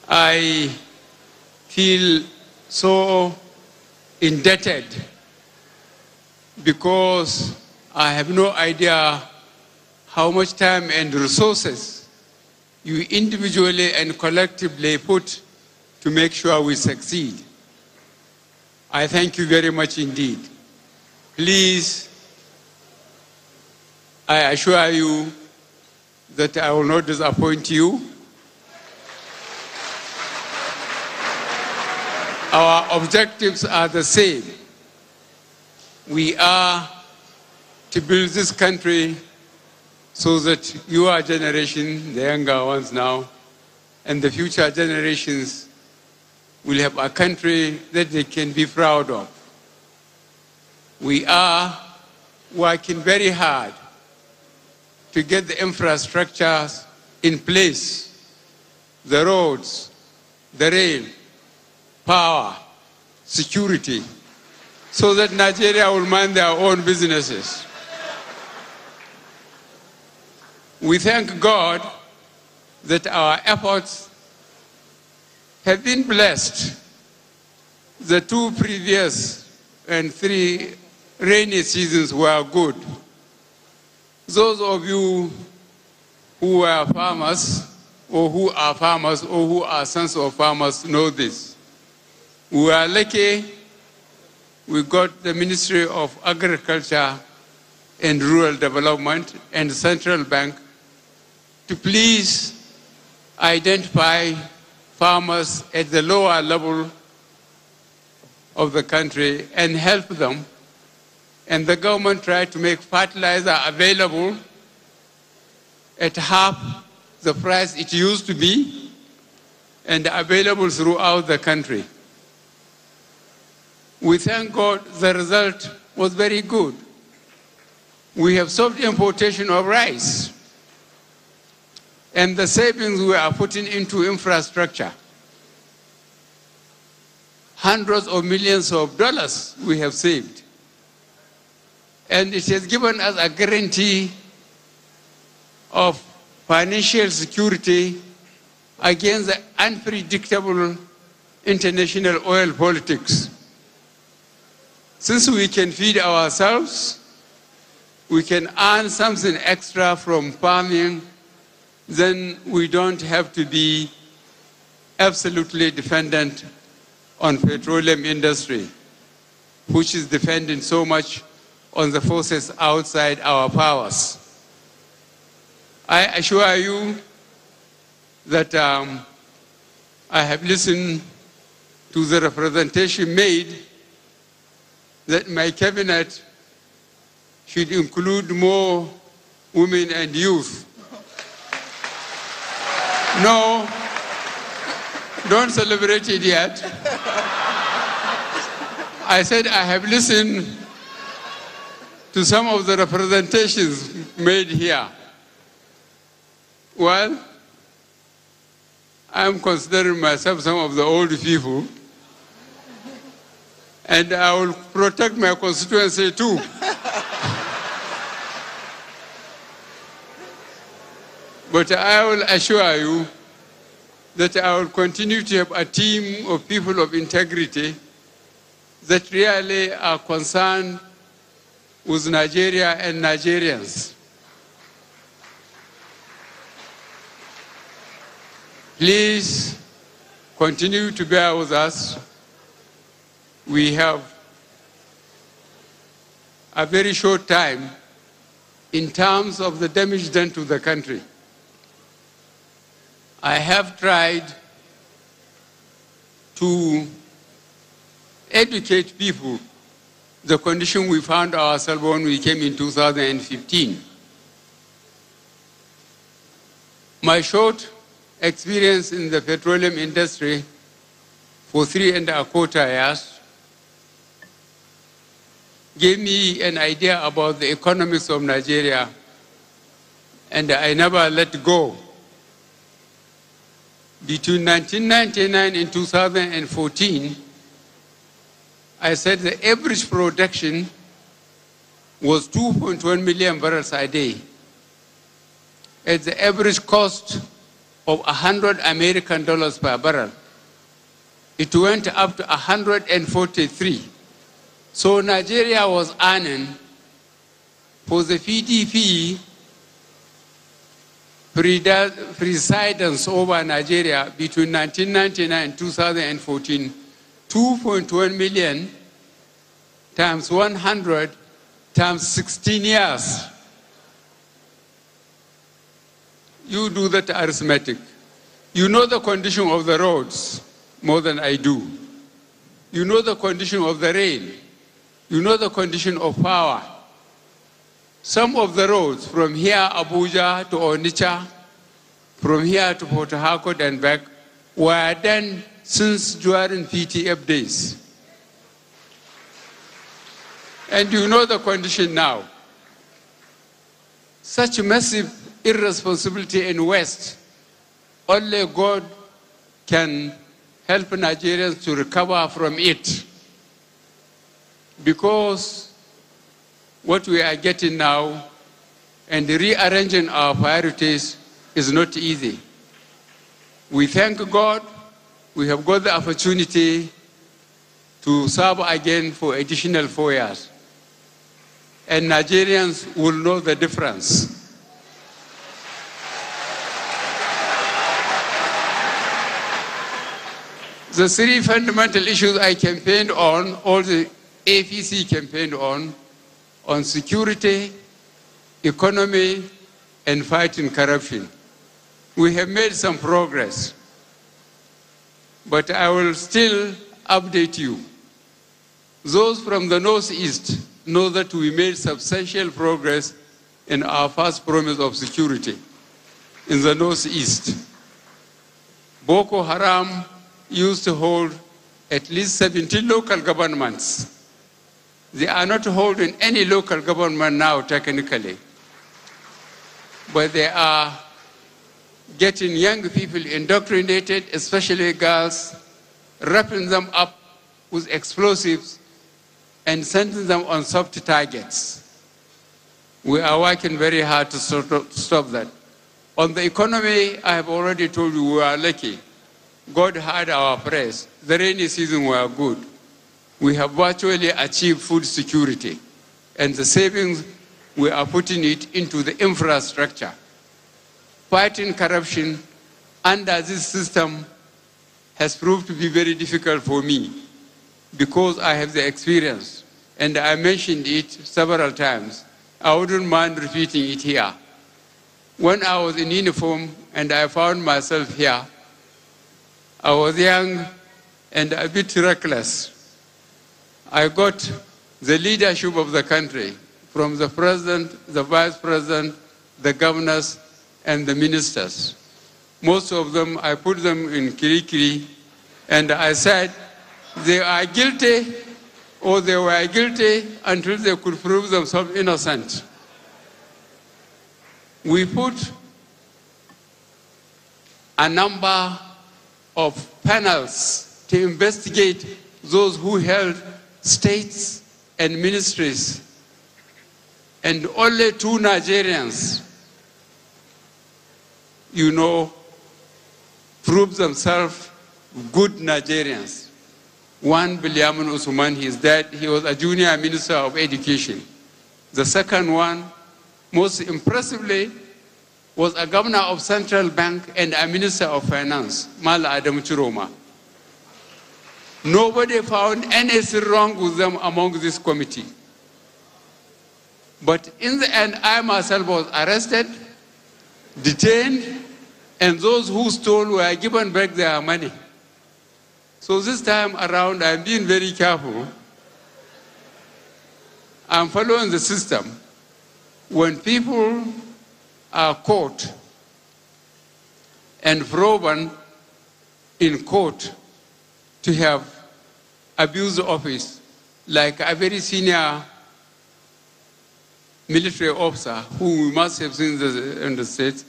I feel so indebted because I have no idea how much time and resources you individually and collectively put to make sure we succeed. I thank you very much indeed. Please, I assure you that I will not disappoint you. Our objectives are the same. We are to build this country so that your generation, the younger ones now, and the future generations will have a country that they can be proud of. We are working very hard to get the infrastructures in place, the roads, the rail, power, security, so that Nigeria will mind their own businesses. We thank God that our efforts have been blessed. The 2 previous and 3 rainy seasons were good. Those of you who were farmers, or who are farmers, or who are sons of farmers know this. We are lucky we got the Ministry of Agriculture and Rural Development and the Central Bank to please identify farmers at the lower level of the country and help them. And the government tried to make fertilizer available at half the price it used to be and available throughout the country. We thank God the result was very good. We have stopped importation of rice. And the savings we are putting into infrastructure, hundreds of millions of dollars we have saved. And it has given us a guarantee of financial security against the unpredictable international oil politics. Since we can feed ourselves, we can earn something extra from farming, then we don't have to be absolutely dependent on petroleum industry, which is depending so much on the forces outside our powers. I assure you that I have listened to the representation made that my cabinet should include more women and youth. No, don't celebrate it yet. I said I have listened to some of the representations made here. Well, I'm considering myself some of the old people, and I will protect my constituency too. But I will assure you that I will continue to have a team of people of integrity that really are concerned with Nigeria and Nigerians. Please continue to bear with us. We have a very short time in terms of the damage done to the country. I have tried to educate people the condition we found ourselves when we came in 2015. My short experience in the petroleum industry for 3¼ years gave me an idea about the economics of Nigeria, and I never let go. Between 1999 and 2014, I said the average production was 2.1 million barrels a day at the average cost of $100 per barrel. It went up to 143. So Nigeria was earning for the PDP precedence over Nigeria between 1999 and 2014, 2.1 million times 100 times 16 years. You do that arithmetic. You know the condition of the roads more than I do. You know the condition of the rain. You know the condition of power. Some of the roads from here, Abuja to Onitsha, from here to Port Harcourt and back, were done since during PTF days. And you know the condition now. Such massive irresponsibility in West, only God can help Nigerians to recover from it. Because what we are getting now and rearranging our priorities is not easy. We thank God we have got the opportunity to serve again for additional 4 years. And Nigerians will know the difference. The three fundamental issues I campaigned on, all the APC campaigned on security, economy, and fighting corruption. We have made some progress, but I will still update you. Those from the Northeast know that we made substantial progress in our first promise of security in the Northeast. Boko Haram used to hold at least 17 local governments. They are not holding any local government now, technically. But they are getting young people indoctrinated, especially girls, wrapping them up with explosives and sending them on soft targets. We are working very hard to stop that. On the economy, I have already told you we are lucky. God heard our prayers. The rainy season were good. We have virtually achieved food security. And the savings, we are putting it into the infrastructure. Fighting corruption under this system has proved to be very difficult for me because I have the experience. And I mentioned it several times. I wouldn't mind repeating it here. When I was in uniform and I found myself here, I was young and a bit reckless. I got the leadership of the country from the president, the vice president, the governors, and the ministers. Most of them, I put them in Kirikiri, and I said, they are guilty or they were guilty until they could prove themselves innocent. We put a number of panels to investigate those who held states and ministries. And only 2 Nigerians, proved themselves good Nigerians. One, Bilyamin Usman, he is dead. He was a junior minister of education. The second one, most impressively, was a governor of Central Bank and a minister of finance, Mala Adam Chiroma. Nobody found anything wrong with them among this committee. But in the end, I myself was arrested, detained, and those who stole were given back their money. So this time around, I'm being very careful. I'm following the system. When people are caught and proven in court to have abused office, like a very senior military officer who we must have seen in the States,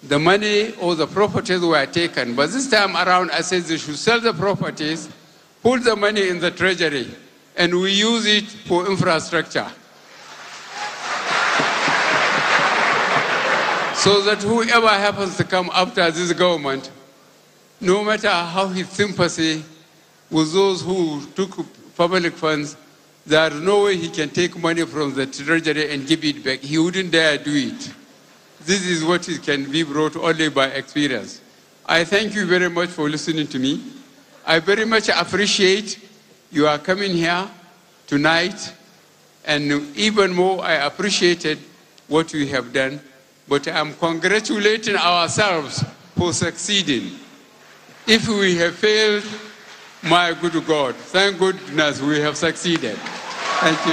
the money or the properties were taken. But this time around, I said they should sell the properties, put the money in the treasury, and we use it for infrastructure. So that whoever happens to come after this government, no matter how his sympathy with those who took public funds, there is no way he can take money from the treasury and give it back. He wouldn't dare do it. This is what it can be brought only by experience. I thank you very much for listening to me. I very much appreciate you are coming here tonight, and even more, I appreciated what you have done. But I'm congratulating ourselves for succeeding. If we have failed, my good God, thank goodness we have succeeded. Thank you.